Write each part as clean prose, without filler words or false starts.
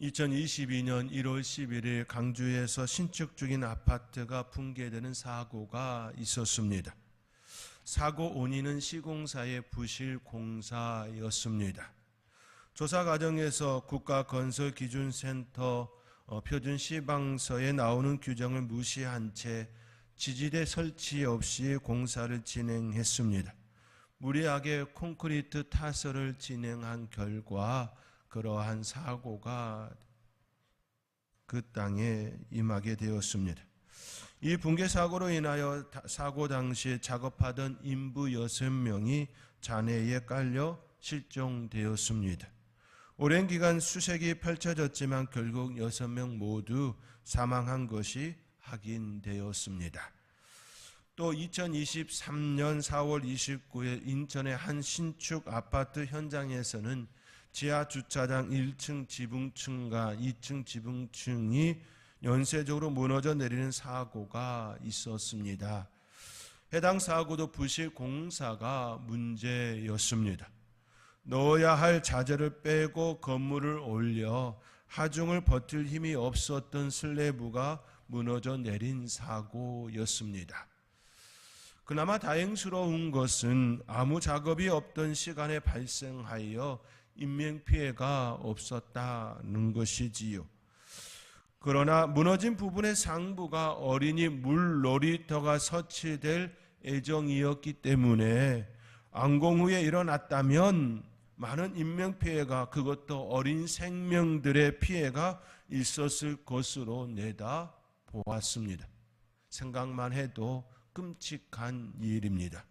2022년 1월 11일 강주에서 신축 중인 아파트가 붕괴되는 사고가 있었습니다. 사고 원인은 시공사의 부실 공사였습니다. 조사 과정에서 국가건설기준센터 표준 시방서에 나오는 규정을 무시한 채 지지대 설치 없이 공사를 진행했습니다. 무리하게 콘크리트 타설을 진행한 결과 그러한 사고가 그 땅에 임하게 되었습니다. 이 붕괴 사고로 인하여 사고 당시 작업하던 인부 6명이 잔해에 깔려 실종되었습니다. 오랜 기간 수색이 펼쳐졌지만 결국 6명 모두 사망한 것이 확인되었습니다. 또 2023년 4월 29일 인천의 한 신축 아파트 현장에서는 지하 주차장 1층 지붕층과 2층 지붕층이 연쇄적으로 무너져 내리는 사고가 있었습니다. 해당 사고도 부실 공사가 문제였습니다. 넣어야 할 자재를 빼고 건물을 올려 하중을 버틸 힘이 없었던 슬래브가 무너져 내린 사고였습니다. 그나마 다행스러운 것은 아무 작업이 없던 시간에 발생하여 인명피해가 없었다는 것이지요. 그러나 무너진 부분의 상부가 어린이 물놀이터가 설치될 예정이었기 때문에 완공 후에 일어났다면 많은 인명피해가, 그것도 어린 생명들의 피해가 있었을 것으로 내다보았습니다. 생각만 해도 끔찍한 일입니다.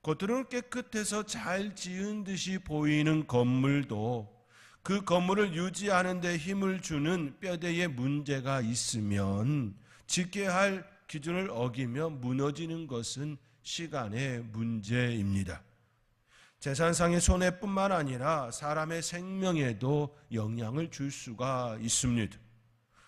겉으로는 깨끗해서 잘 지은 듯이 보이는 건물도 그 건물을 유지하는 데 힘을 주는 뼈대에 문제가 있으면 짓게 할 기준을 어기며 무너지는 것은 시간의 문제입니다. 재산상의 손해뿐만 아니라 사람의 생명에도 영향을 줄 수가 있습니다.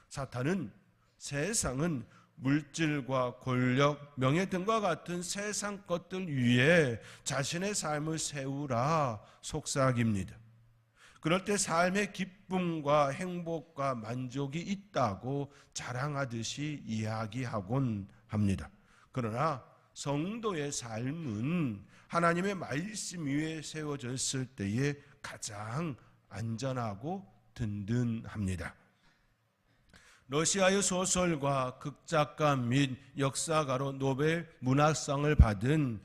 사탄은 세상은 물질과 권력, 명예 등과 같은 세상 것들 위에 자신의 삶을 세우라 속삭입니다. 그럴 때 삶의 기쁨과 행복과 만족이 있다고 자랑하듯이 이야기하곤 합니다. 그러나 성도의 삶은 하나님의 말씀 위에 세워졌을 때에 가장 안전하고 든든합니다. 러시아의 소설가, 극작가 및 역사가로 노벨 문학상을 받은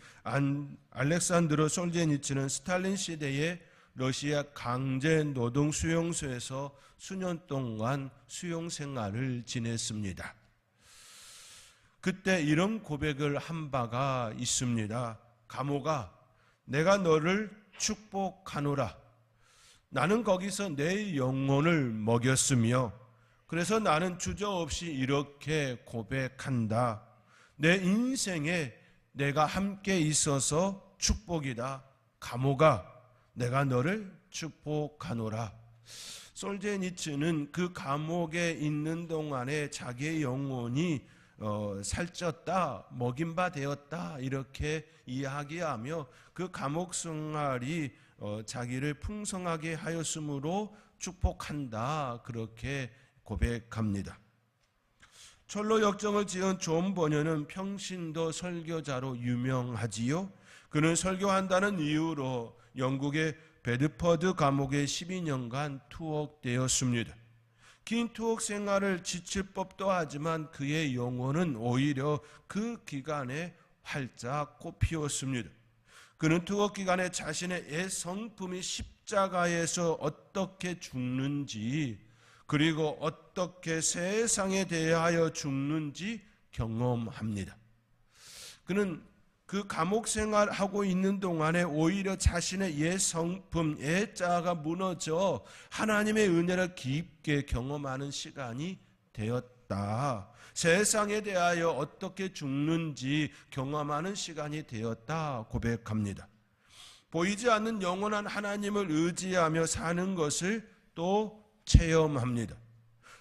알렉산드로 솔제니츠는 스탈린 시대에 러시아 강제 노동 수용소에서 수년 동안 수용 생활을 지냈습니다. 그때 이런 고백을 한 바가 있습니다. 감옥아, 내가 너를 축복하노라. 나는 거기서 내 영혼을 먹였으며 그래서 나는 주저없이 이렇게 고백한다. 내 인생에 내가 함께 있어서 축복이다. 감옥아, 내가 너를 축복하노라. 솔제니츠는 그 감옥에 있는 동안에 자기의 영혼이 살쪘다, 먹인 바 되었다 이렇게 이야기하며 그 감옥 생활이 자기를 풍성하게 하였으므로 축복한다 그렇게 고백합니다. 철로 역정을 지은 존 버녀는 평신도 설교자로 유명하지요. 그는 설교한다는 이유로 영국의 베드퍼드 감옥에 12년간 투옥되었습니다. 긴 투옥 생활을 지칠 법도 하지만 그의 영혼은 오히려 그 기간에 활짝 꽃피웠습니다. 그는 투옥 기간에 자신의 옛 성품이 십자가에서 어떻게 죽는지 그리고 어떻게 세상에 대하여 죽는지 경험합니다. 그는 그 감옥 생활하고 있는 동안에 오히려 자신의 옛 성품, 옛 자아가 무너져 하나님의 은혜를 깊게 경험하는 시간이 되었다. 세상에 대하여 어떻게 죽는지 경험하는 시간이 되었다 고백합니다. 보이지 않는 영원한 하나님을 의지하며 사는 것을 또 체험합니다.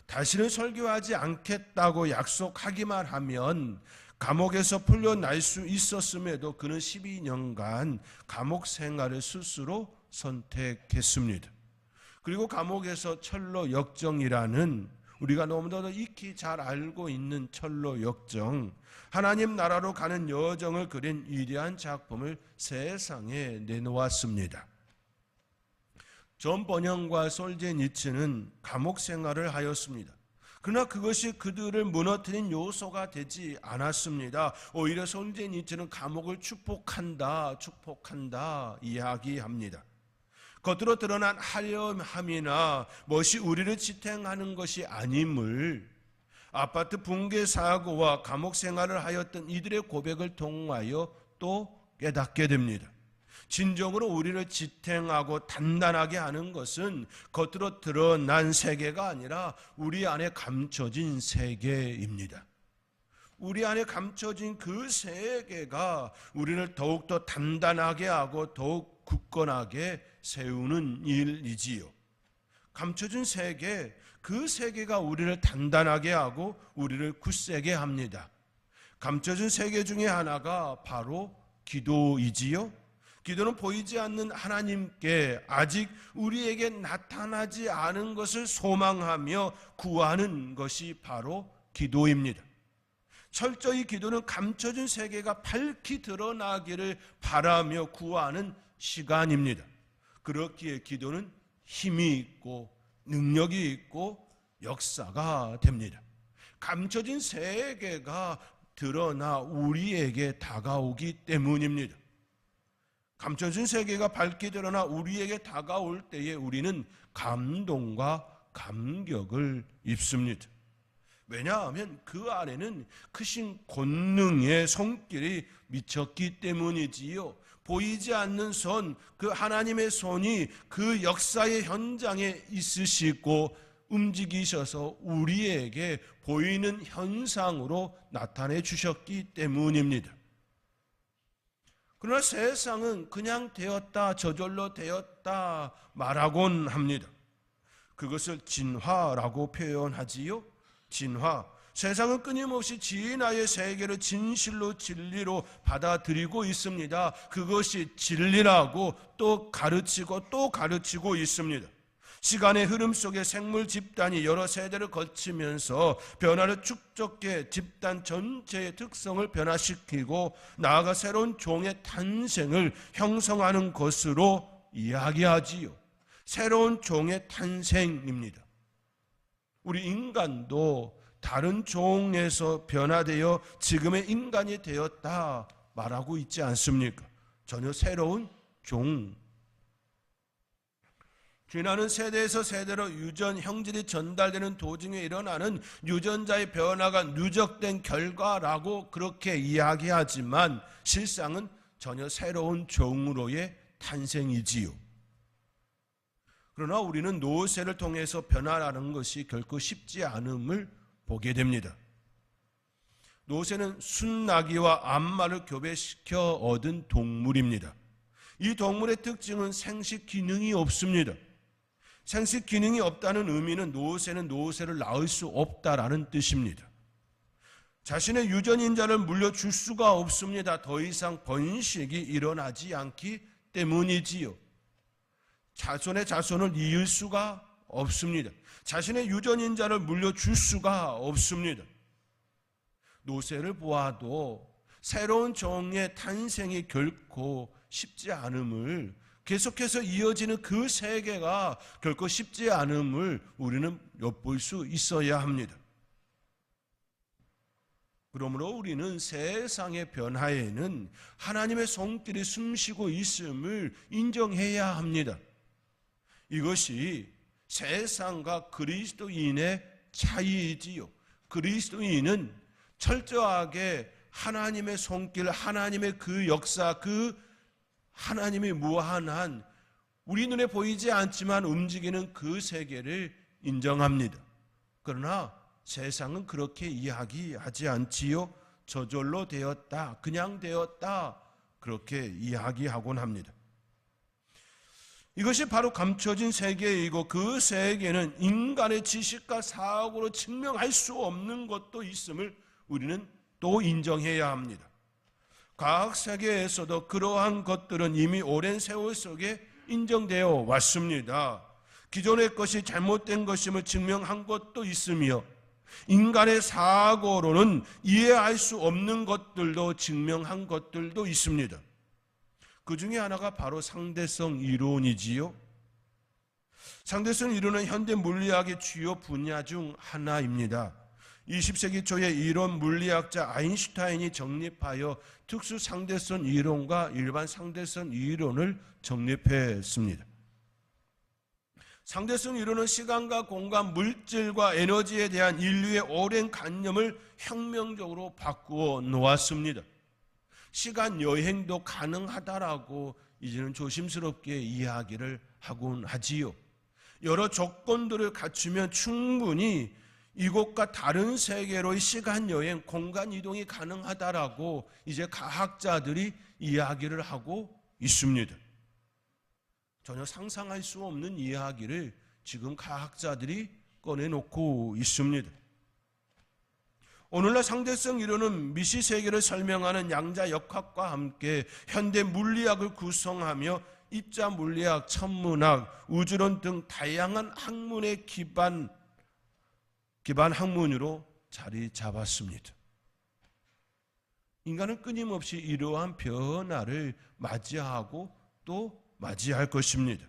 다시는 설교하지 않겠다고 약속하기만 하면 감옥에서 풀려날 수 있었음에도 그는 12년간 감옥 생활을 스스로 선택했습니다. 그리고 감옥에서 철로 역정이라는 우리가 너무나도 익히 잘 알고 있는 철로 역정, 하나님 나라로 가는 여정을 그린 위대한 작품을 세상에 내놓았습니다. 존 버년과 솔제니츠는 감옥 생활을 하였습니다. 그러나 그것이 그들을 무너뜨린 요소가 되지 않았습니다. 오히려 솔제니츠는 감옥을 축복한다 이야기합니다. 겉으로 드러난 화려함이나 멋이 우리를 지탱하는 것이 아님을 아파트 붕괴 사고와 감옥 생활을 하였던 이들의 고백을 통하여 또 깨닫게 됩니다. 진정으로 우리를 지탱하고 단단하게 하는 것은 겉으로 드러난 세계가 아니라 우리 안에 감춰진 세계입니다. 우리 안에 감춰진 그 세계가 우리를 더욱더 단단하게 하고 더욱 굳건하게 세우는 일이지요. 감춰진 세계, 그 세계가 우리를 단단하게 하고 우리를 굳세게 합니다. 감춰진 세계 중에 하나가 바로 기도이지요. 기도는 보이지 않는 하나님께 아직 우리에게 나타나지 않은 것을 소망하며 구하는 것이 바로 기도입니다. 철저히 기도는 감춰진 세계가 밝히 드러나기를 바라며 구하는 시간입니다. 그렇기에 기도는 힘이 있고 능력이 있고 역사가 됩니다. 감춰진 세계가 드러나 우리에게 다가오기 때문입니다. 감춰진 세계가 밝게 드러나 우리에게 다가올 때에 우리는 감동과 감격을 입습니다. 왜냐하면 그 안에는 크신 권능의 손길이 미쳤기 때문이지요. 보이지 않는 손, 그 하나님의 손이 그 역사의 현장에 있으시고 움직이셔서 우리에게 보이는 현상으로 나타내 주셨기 때문입니다. 그러나 세상은 그냥 되었다, 저절로 되었다 말하곤 합니다. 그것을 진화라고 표현하지요. 진화. 세상은 끊임없이 진화의 세계를 진실로 진리로 받아들이고 있습니다. 그것이 진리라고 또 가르치고 있습니다. 시간의 흐름 속에 생물 집단이 여러 세대를 거치면서 변화를 축적해 집단 전체의 특성을 변화시키고 나아가 새로운 종의 탄생을 형성하는 것으로 이야기하지요. 새로운 종의 탄생입니다. 우리 인간도 다른 종에서 변화되어 지금의 인간이 되었다 말하고 있지 않습니까? 전혀 새로운 종. 지나는 세대에서 세대로 유전 형질이 전달되는 도중에 일어나는 유전자의 변화가 누적된 결과라고 그렇게 이야기하지만 실상은 전혀 새로운 종으로의 탄생이지요. 그러나 우리는 노쇠를 통해서 변화하는 것이 결코 쉽지 않음을 보게 됩니다. 노쇠는 순나기와 암마를 교배시켜 얻은 동물입니다. 이 동물의 특징은 생식 기능이 없습니다. 생식 기능이 없다는 의미는 노쇠는 노쇠를 낳을 수 없다라는 뜻입니다. 자신의 유전인자를 물려줄 수가 없습니다. 더 이상 번식이 일어나지 않기 때문이지요. 자손의 자손을 이을 수가 없습니다. 자신의 유전인자를 물려줄 수가 없습니다. 노쇠를 보아도 새로운 종의 탄생이 결코 쉽지 않음을, 계속해서 이어지는 그 세계가 결코 쉽지 않음을 우리는 엿볼 수 있어야 합니다. 그러므로 우리는 세상의 변화에는 하나님의 손길이 숨쉬고 있음을 인정해야 합니다. 이것이 세상과 그리스도인의 차이이지요. 그리스도인은 철저하게 하나님의 손길, 하나님의 그 역사, 그 하나님의 무한한 우리 눈에 보이지 않지만 움직이는 그 세계를 인정합니다. 그러나 세상은 그렇게 이야기하지 않지요. 저절로 되었다, 그냥 되었다, 그렇게 이야기하곤 합니다. 이것이 바로 감춰진 세계이고 그 세계는 인간의 지식과 사고로 증명할 수 없는 것도 있음을 우리는 또 인정해야 합니다. 과학 세계에서도 그러한 것들은 이미 오랜 세월 속에 인정되어 왔습니다. 기존의 것이 잘못된 것임을 증명한 것도 있으며 인간의 사고로는 이해할 수 없는 것들도 증명한 것들도 있습니다. 그 중에 하나가 바로 상대성 이론이지요. 상대성 이론은 현대 물리학의 주요 분야 중 하나입니다. 20세기 초에 이론 물리학자 아인슈타인이 정립하여 특수 상대성 이론과 일반 상대성 이론을 정립했습니다. 상대성 이론은 시간과 공간, 물질과 에너지에 대한 인류의 오랜 관념을 혁명적으로 바꾸어 놓았습니다. 시간 여행도 가능하다라고 이제는 조심스럽게 이야기를 하곤 하지요. 여러 조건들을 갖추면 충분히 이곳과 다른 세계로의 시간 여행, 공간 이동이 가능하다라고 이제 과학자들이 이야기를 하고 있습니다. 전혀 상상할 수 없는 이야기를 지금 과학자들이 꺼내놓고 있습니다. 오늘날 상대성 이론은 미시세계를 설명하는 양자역학과 함께 현대 물리학을 구성하며 입자 물리학, 천문학, 우주론 등 다양한 학문의 기반 학문으로 자리 잡았습니다. 인간은 끊임없이 이러한 변화를 맞이하고 또 맞이할 것입니다.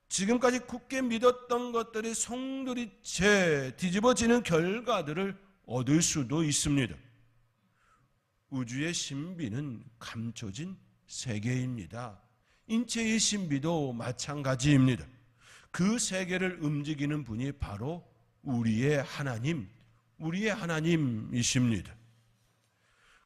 지금까지 굳게 믿었던 것들이 송두리째 뒤집어지는 결과들을 얻을 수도 있습니다. 우주의 신비는 감춰진 세계입니다. 인체의 신비도 마찬가지입니다. 그 세계를 움직이는 분이 바로 우리의 하나님이십니다.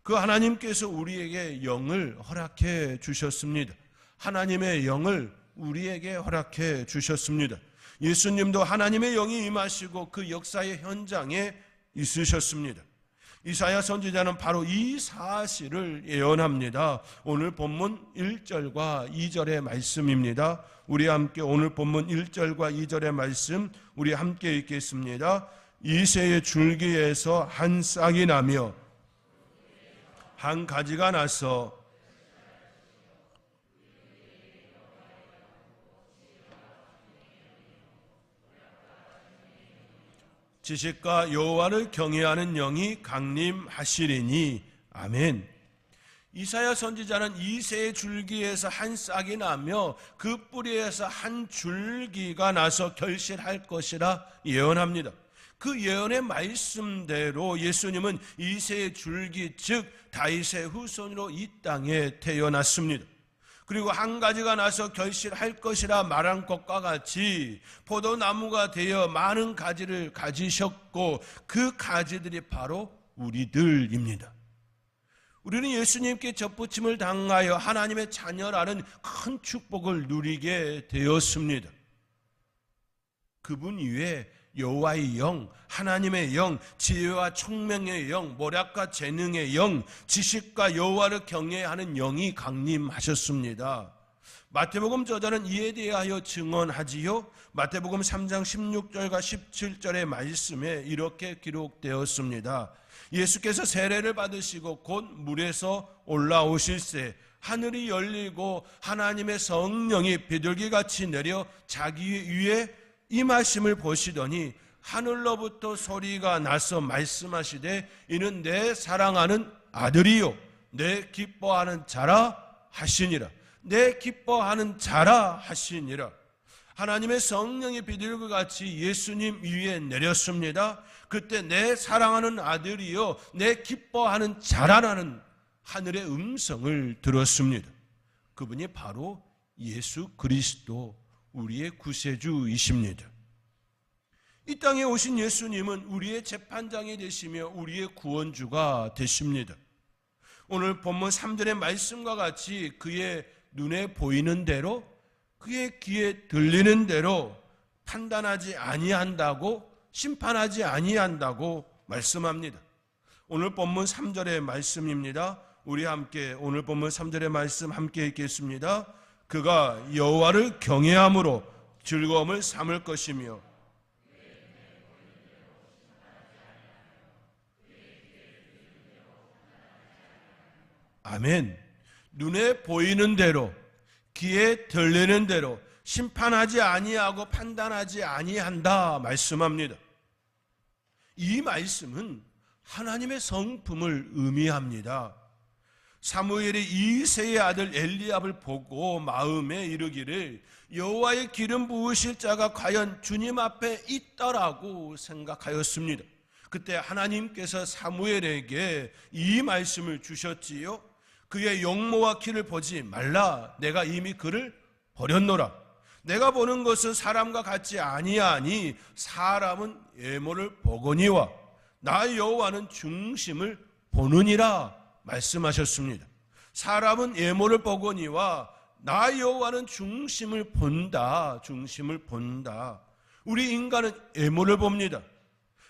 그 하나님께서 우리에게 영을 허락해 주셨습니다. 하나님의 영을 우리에게 허락해 주셨습니다. 예수님도 하나님의 영이 임하시고 그 역사의 현장에 있으셨습니다. 이사야 선지자는 바로 이 사실을 예언합니다. 오늘 본문 1절과 2절의 말씀입니다. 우리 함께 오늘 본문 1절과 2절의 말씀 우리 함께 읽겠습니다. 이새의 줄기에서 한 싹이 나며 한 가지가 나서 지식과 여호와를 경외하는 영이 강림하시리니. 아멘. 이사야 선지자는 이새의 줄기에서 한 싹이 나며 그 뿌리에서 한 줄기가 나서 결실할 것이라 예언합니다. 그 예언의 말씀대로 예수님은 이새의 줄기, 즉 다윗의 후손으로 이 땅에 태어났습니다. 그리고 한 가지가 나서 결실할 것이라 말한 것과 같이 포도나무가 되어 많은 가지를 가지셨고 그 가지들이 바로 우리들입니다. 우리는 예수님께 접붙임을 당하여 하나님의 자녀라는 큰 축복을 누리게 되었습니다. 그분 위에 여호와의 영, 하나님의 영, 지혜와 총명의 영, 모략과 재능의 영, 지식과 여호와를 경외하는 영이 강림하셨습니다. 마태복음 저자는 이에 대하여 증언하지요. 마태복음 3장 16절과 17절의 말씀에 이렇게 기록되었습니다. 예수께서 세례를 받으시고 곧 물에서 올라오실새 하늘이 열리고 하나님의 성령이 비둘기같이 내려 자기 위에 임하심을 보시더니 하늘로부터 소리가 나서 말씀하시되 이는 내 사랑하는 아들이요 내 기뻐하는 자라 하시니라. 내 기뻐하는 자라 하시니라. 하나님의 성령이 비둘기같이 예수님 위에 내렸습니다. 그때 내 사랑하는 아들이요 내 기뻐하는 자라라는 하늘의 음성을 들었습니다. 그분이 바로 예수 그리스도 우리의 구세주이십니다. 이 땅에 오신 예수님은 우리의 재판장이 되시며 우리의 구원주가 되십니다. 오늘 본문 3절의 말씀과 같이 그의 눈에 보이는 대로 그의 귀에 들리는 대로 판단하지 아니한다고 심판하지 아니한다고 말씀합니다. 오늘 본문 3절의 말씀입니다. 우리 함께 오늘 본문 3절의 말씀 함께 읽겠습니다. 그가 여호와를 경외함으로 즐거움을 삼을 것이며 아멘. 눈에 보이는 대로 귀에 들리는 대로 심판하지 아니하고 판단하지 아니한다 말씀합니다. 이 말씀은 하나님의 성품을 의미합니다. 사무엘이 이새의 아들 엘리압을 보고 마음에 이르기를 여호와의 기름 부으실 자가 과연 주님 앞에 있다라고 생각하였습니다. 그때 하나님께서 사무엘에게 이 말씀을 주셨지요. 그의 용모와 키를 보지 말라. 내가 이미 그를 버렸노라. 내가 보는 것은 사람과 같지 아니하니 사람은 외모를 보거니와 나 여호와는 중심을 보느니라 말씀하셨습니다. 사람은 외모를 보거니와 나 여호와는 중심을 본다. 중심을 본다. 우리 인간은 외모를 봅니다.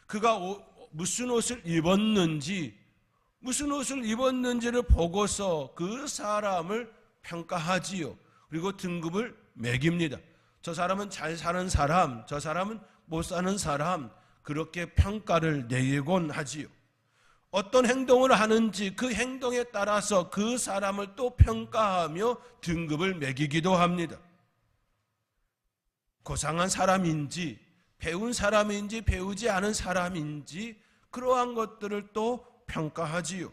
그가 무슨 옷을 입었는지, 무슨 옷을 입었는지를 보고서 그 사람을 평가하지요. 그리고 등급을 매깁니다. 저 사람은 잘 사는 사람, 저 사람은 못 사는 사람, 그렇게 평가를 내곤 하지요. 어떤 행동을 하는지 그 행동에 따라서 그 사람을 또 평가하며 등급을 매기기도 합니다. 고상한 사람인지 배운 사람인지 배우지 않은 사람인지 그러한 것들을 또 평가하지요.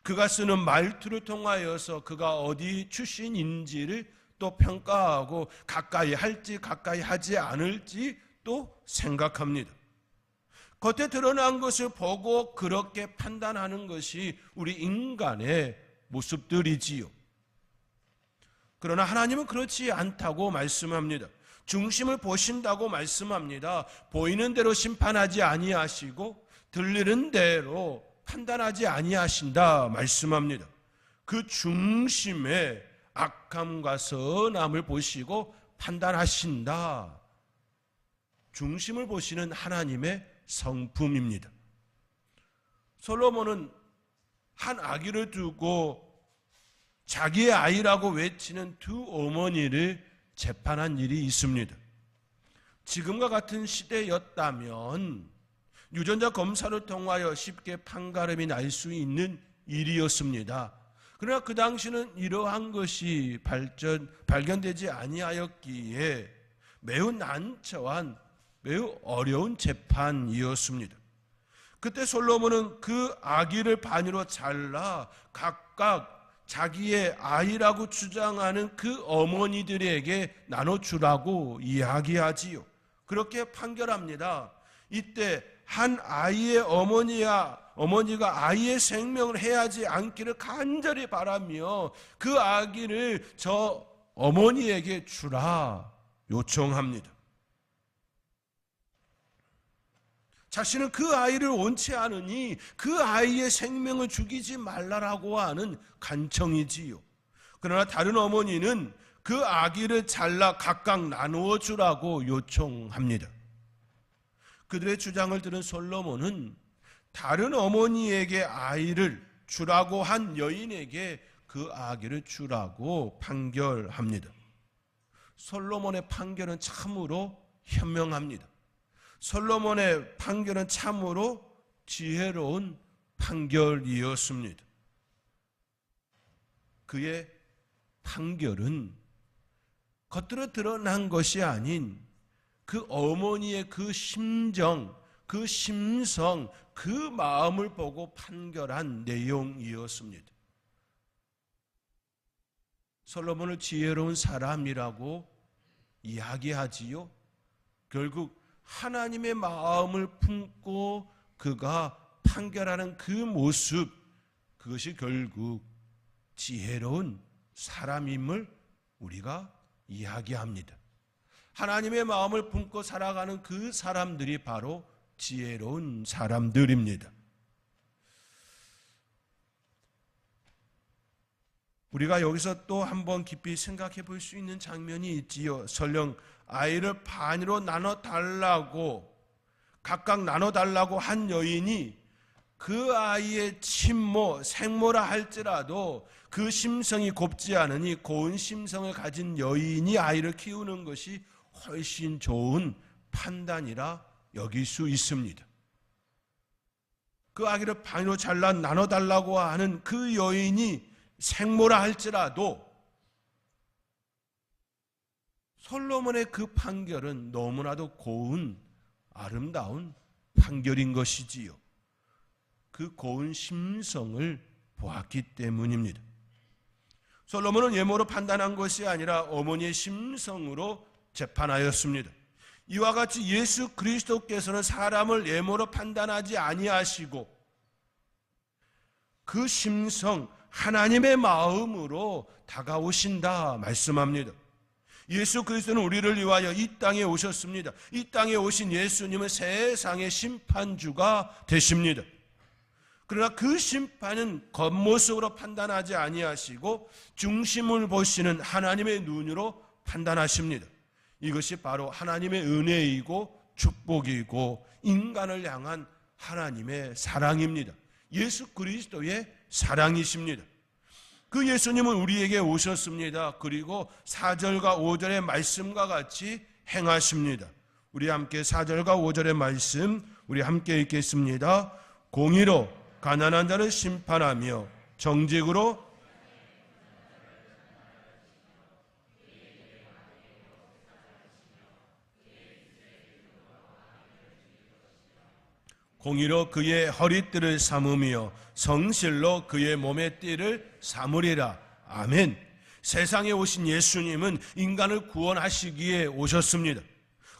그가 쓰는 말투를 통하여서 그가 어디 출신인지를 또 평가하고 가까이 할지 가까이 하지 않을지 또 생각합니다. 겉에 드러난 것을 보고 그렇게 판단하는 것이 우리 인간의 모습들이지요. 그러나 하나님은 그렇지 않다고 말씀합니다. 중심을 보신다고 말씀합니다. 보이는 대로 심판하지 아니하시고 들리는 대로 판단하지 아니하신다 말씀합니다. 그 중심에 악함과 선함을 보시고 판단하신다. 중심을 보시는 하나님의 성품입니다. 솔로몬은 한 아기를 두고 자기의 아이라고 외치는 두 어머니를 재판한 일이 있습니다. 지금과 같은 시대였다면 유전자 검사를 통하여 쉽게 판가름이 날 수 있는 일이었습니다. 그러나 그 당시는 이러한 것이 발견되지 아니하였기에 매우 난처한 매우 어려운 재판이었습니다. 그때 솔로몬은 그 아기를 반으로 잘라 각각 자기의 아이라고 주장하는 그 어머니들에게 나눠주라고 이야기하지요. 그렇게 판결합니다. 이때 한 아이의 어머니가 아이의 생명을 해하지 않기를 간절히 바라며 그 아기를 저 어머니에게 주라 요청합니다. 자신은 그 아이를 원치 않으니 그 아이의 생명을 죽이지 말라라고 하는 간청이지요. 그러나 다른 어머니는 그 아기를 잘라 각각 나누어 주라고 요청합니다. 그들의 주장을 들은 솔로몬은 다른 어머니에게 아이를 주라고 한 여인에게 그 아기를 주라고 판결합니다. 솔로몬의 판결은 참으로 현명합니다. 솔로몬의 판결은 참으로 지혜로운 판결이었습니다. 그의 판결은 겉으로 드러난 것이 아닌 그 어머니의 그 심정, 그 심성, 그 마음을 보고 판결한 내용이었습니다. 솔로몬을 지혜로운 사람이라고 이야기하지요. 결국 하나님의 마음을 품고 그가 판결하는 그 모습, 그것이 결국 지혜로운 사람임을 우리가 이야기합니다. 하나님의 마음을 품고 살아가는 그 사람들이 바로 지혜로운 사람들입니다. 우리가 여기서 또 한번 깊이 생각해 볼 수 있는 장면이 있지요. 설령 아이를 반으로 나눠달라고 각각 나눠달라고 한 여인이 그 아이의 친모, 생모라 할지라도 그 심성이 곱지 않으니 고운 심성을 가진 여인이 아이를 키우는 것이 훨씬 좋은 판단이라 여길 수 있습니다. 그 아기를 반으로 잘라 나눠달라고 하는 그 여인이 생모라 할지라도 솔로몬의 그 판결은 너무나도 고운 아름다운 판결인 것이지요. 그 고운 심성을 보았기 때문입니다. 솔로몬은 외모로 판단한 것이 아니라 어머니의 심성으로 재판하였습니다. 이와 같이 예수 그리스도께서는 사람을 외모로 판단하지 아니하시고 그 심성, 하나님의 마음으로 다가오신다 말씀합니다. 예수 그리스도는 우리를 위하여 이 땅에 오셨습니다. 이 땅에 오신 예수님은 세상의 심판주가 되십니다. 그러나 그 심판은 겉모습으로 판단하지 아니하시고 중심을 보시는 하나님의 눈으로 판단하십니다. 이것이 바로 하나님의 은혜이고 축복이고 인간을 향한 하나님의 사랑입니다. 예수 그리스도의 사랑이십니다. 그 예수님은 우리에게 오셨습니다. 그리고 4절과 5절의 말씀과 같이 행하십니다. 우리 함께 4절과 5절의 말씀 우리 함께 읽겠습니다. 공의로 가난한 자를 심판하며 정직으로 공의로 그의 허리띠를 삼으며 성실로 그의 몸의 띠를 삼으리라. 아멘. 세상에 오신 예수님은 인간을 구원하시기에 오셨습니다.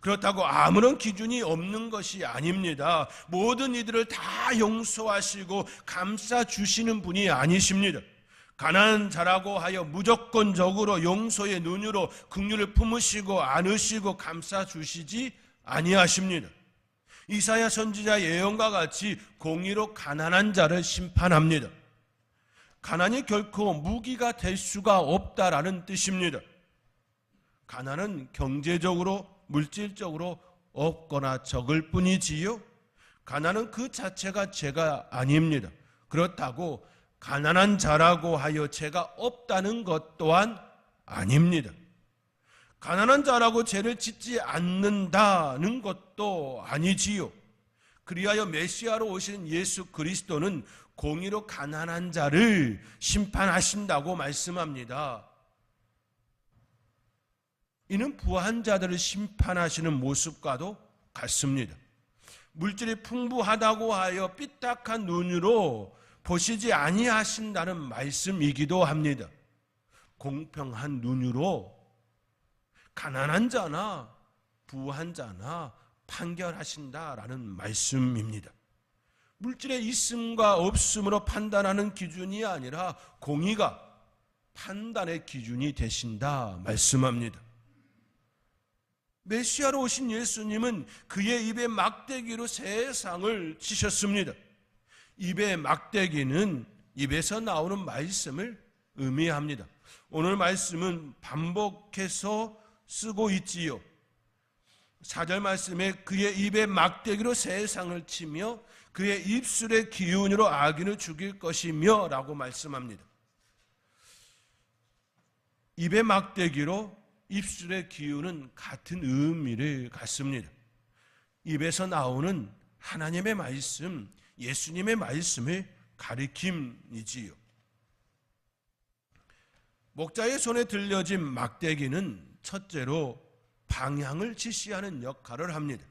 그렇다고 아무런 기준이 없는 것이 아닙니다. 모든 이들을 다 용서하시고 감싸주시는 분이 아니십니다. 가난한 자라고 하여 무조건적으로 용서의 눈으로 긍휼을 품으시고 안으시고 감싸주시지 아니하십니다. 이사야 선지자 예언과 같이 공의로 가난한 자를 심판합니다. 가난이 결코 무기가 될 수가 없다라는 뜻입니다. 가난은 경제적으로 물질적으로 없거나 적을 뿐이지요. 가난은 그 자체가 죄가 아닙니다. 그렇다고 가난한 자라고 하여 죄가 없다는 것 또한 아닙니다. 가난한 자라고 죄를 짓지 않는다는 것도 아니지요. 그리하여 메시아로 오신 예수 그리스도는 공의로 가난한 자를 심판하신다고 말씀합니다. 이는 부한 자들을 심판하시는 모습과도 같습니다. 물질이 풍부하다고 하여 삐딱한 눈으로 보시지 아니하신다는 말씀이기도 합니다. 공평한 눈으로 가난한 자나 부한 자나 판결하신다라는 말씀입니다. 물질의 있음과 없음으로 판단하는 기준이 아니라 공의가 판단의 기준이 되신다 말씀합니다. 메시아로 오신 예수님은 그의 입에 막대기로 세상을 치셨습니다. 입의 막대기는 입에서 나오는 말씀을 의미합니다. 오늘 말씀은 반복해서 쓰고 있지요. 4절 말씀에 그의 입에 막대기로 세상을 치며 그의 입술의 기운으로 악인을 죽일 것이며 라고 말씀합니다. 입의 막대기로 입술의 기운은 같은 의미를 갖습니다. 입에서 나오는 하나님의 말씀, 예수님의 말씀을 가리킴이지요. 목자의 손에 들려진 막대기는 첫째로 방향을 지시하는 역할을 합니다.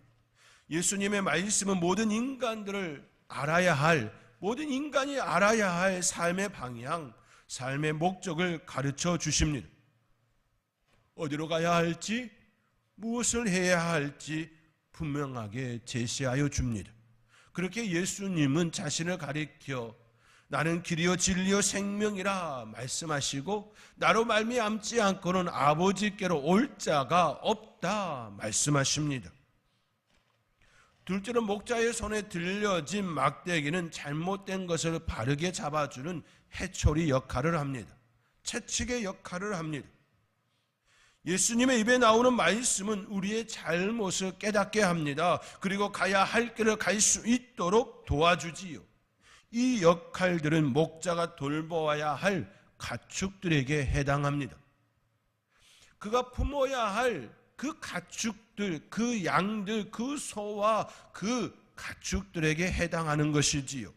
예수님의 말씀은 모든 인간들을 알아야 할, 모든 인간이 알아야 할 삶의 방향, 삶의 목적을 가르쳐 주십니다. 어디로 가야 할지, 무엇을 해야 할지 분명하게 제시하여 줍니다. 그렇게 예수님은 자신을 가리켜 나는 길이요 진리요 생명이라 말씀하시고 나로 말미암지 않고는 아버지께로 올 자가 없다 말씀하십니다. 둘째로 목자의 손에 들려진 막대기는 잘못된 것을 바르게 잡아주는 해초리 역할을 합니다. 채찍의 역할을 합니다. 예수님의 입에 나오는 말씀은 우리의 잘못을 깨닫게 합니다. 그리고 가야 할 길을 갈 수 있도록 도와주지요. 이 역할들은 목자가 돌보아야 할 가축들에게 해당합니다. 그가 품어야 할 그 가축들, 그 양들, 그 소와 그 가축들에게 해당하는 것이지요.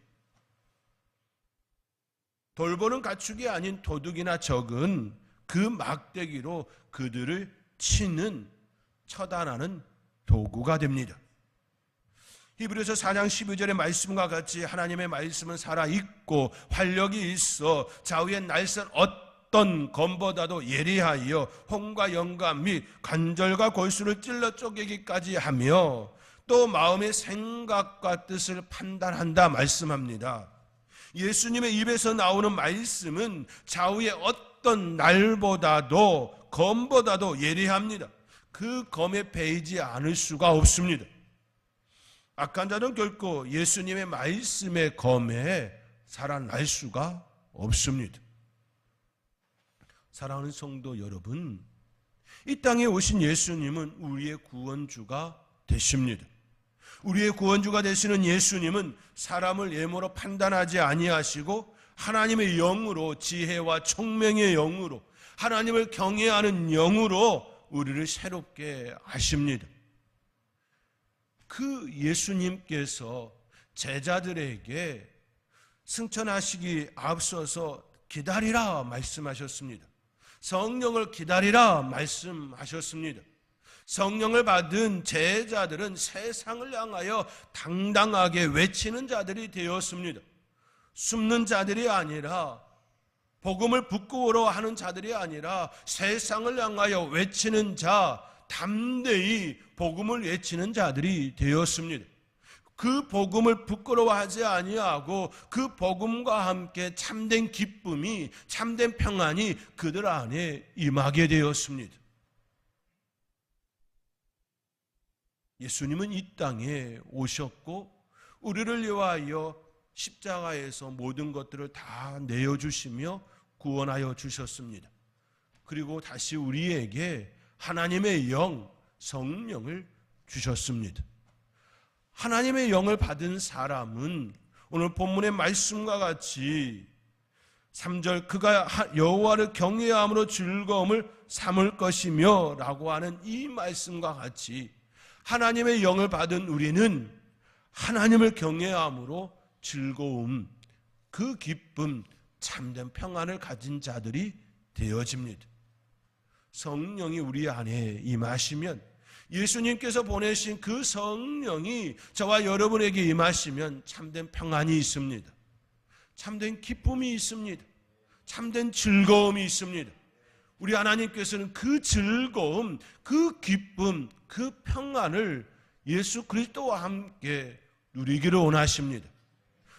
돌보는 가축이 아닌 도둑이나 적은 그 막대기로 그들을 치는 처단하는 도구가 됩니다. 히브리서 4장 12절의 말씀과 같이 하나님의 말씀은 살아있고 활력이 있어 좌우의 날선 어떤 검보다도 예리하여 홍과 영과 및 관절과 골수를 찔러 쪼개기까지 하며 또 마음의 생각과 뜻을 판단한다 말씀합니다. 예수님의 입에서 나오는 말씀은 좌우의 어떤 날보다도 검보다도 예리합니다. 그 검에 베이지 않을 수가 없습니다. 악한 자는 결코 예수님의 말씀의 검에 살아날 수가 없습니다. 사랑하는 성도 여러분, 이 땅에 오신 예수님은 우리의 구원주가 되십니다. 우리의 구원주가 되시는 예수님은 사람을 예모로 판단하지 아니하시고 하나님의 영으로, 지혜와 총명의 영으로, 하나님을 경외하는 영으로 우리를 새롭게 하십니다. 그 예수님께서 제자들에게 승천하시기 앞서서 기다리라 말씀하셨습니다. 성령을 기다리라 말씀하셨습니다. 성령을 받은 제자들은 세상을 향하여 당당하게 외치는 자들이 되었습니다. 숨는 자들이 아니라, 복음을 부끄러워하는 자들이 아니라 세상을 향하여 외치는 자, 담대히 복음을 외치는 자들이 되었습니다. 그 복음을 부끄러워하지 아니하고 그 복음과 함께 참된 기쁨이, 참된 평안이 그들 안에 임하게 되었습니다. 예수님은 이 땅에 오셨고 우리를 위하여 십자가에서 모든 것들을 다 내어주시며 구원하여 주셨습니다. 그리고 다시 우리에게 하나님의 영, 성령을 주셨습니다. 하나님의 영을 받은 사람은 오늘 본문의 말씀과 같이 3절 그가 여호와를 경외함으로 즐거움을 삼을 것이며 라고 하는 이 말씀과 같이 하나님의 영을 받은 우리는 하나님을 경외함으로 즐거움, 그 기쁨, 참된 평안을 가진 자들이 되어집니다. 성령이 우리 안에 임하시면, 예수님께서 보내신 그 성령이 저와 여러분에게 임하시면 참된 평안이 있습니다. 참된 기쁨이 있습니다. 참된 즐거움이 있습니다. 우리 하나님께서는 그 즐거움, 그 기쁨, 그 평안을 예수 그리스도와 함께 누리기를 원하십니다.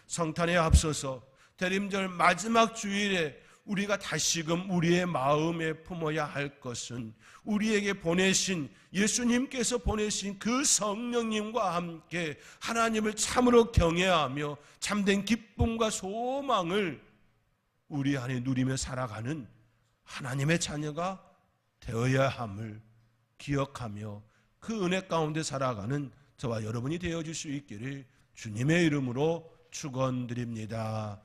성탄에 앞서서 대림절 마지막 주일에 우리가 다시금 우리의 마음에 품어야 할 것은 우리에게 보내신, 예수님께서 보내신 그 성령님과 함께 하나님을 참으로 경외하며 참된 기쁨과 소망을 우리 안에 누리며 살아가는 하나님의 자녀가 되어야 함을 기억하며 그 은혜 가운데 살아가는 저와 여러분이 되어줄 수 있기를 주님의 이름으로 축원드립니다.